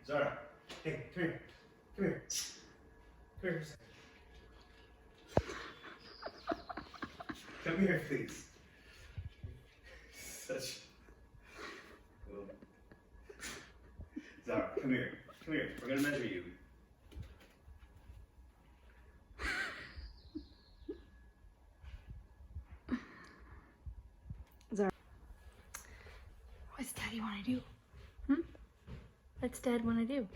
Zara. Hey, come here. Come here. Come here for a second. Come here, please. Such. Well. Zara, come here. Come here. We're gonna measure you. Zara, what's Daddy want to do? What's Dad want to do?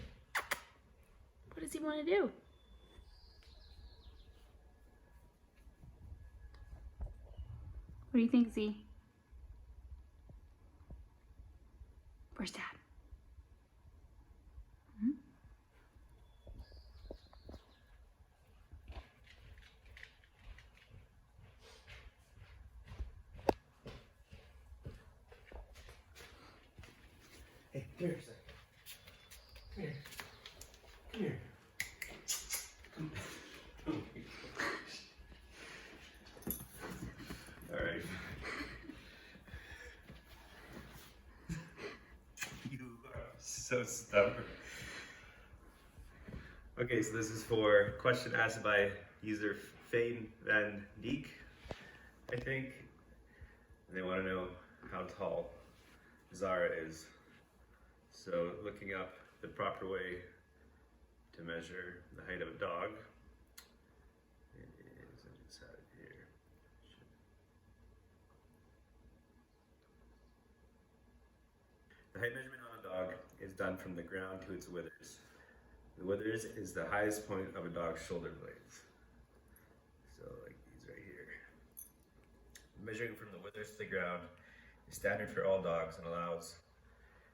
What does he want to do? What do you think, Z? Where's Dad? Hey, come here for a second. Come here. Come here. Come. Oh my gosh. All right. You are so stubborn. Okay, so this is for a question asked by user Fane Van Dijk, I think. They want to know how tall Zara is. So looking up the proper way to measure the height of a dog, it is, I just have it here. The height measurement on a dog is done from the ground to its withers. The withers is the highest point of a dog's shoulder blades. So like these right here. Measuring from the withers to the ground is standard for all dogs and allows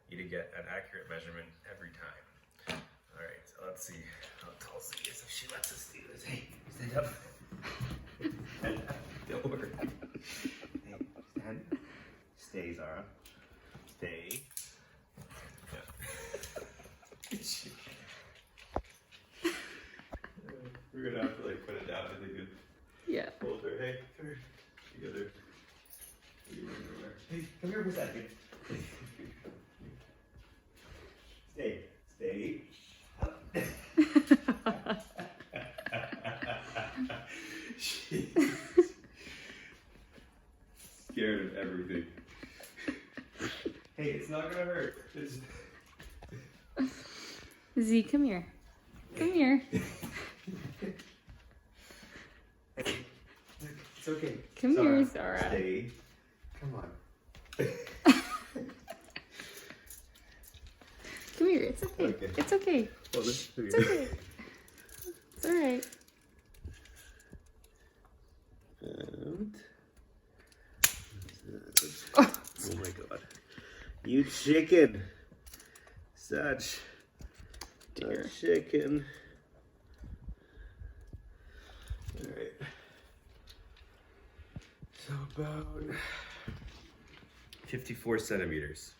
you to get an accurate measurement every time. All right, so let's see how tall she is if she lets us do this. Hey, stand up. Stand up. Don't worry. Hey, stand. Stay, Zara. Stay. Yeah. We're gonna have to like put it down and they could hold her. Hey, come here. Together. Hey, come here for a second. Stay. Stay. She's scared of everything. Hey, it's not gonna hurt. Z, come here. Come here. It's okay. Come here, Zara. Stay. Come on. Come here. It's okay. Okay. It's okay. Well, it's okay. It's all right. And oh my God! You chicken. Such a chicken. All right. So about 54 centimeters,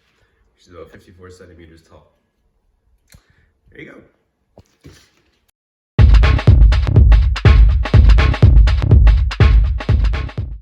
which is about 54 centimeters tall. There you go.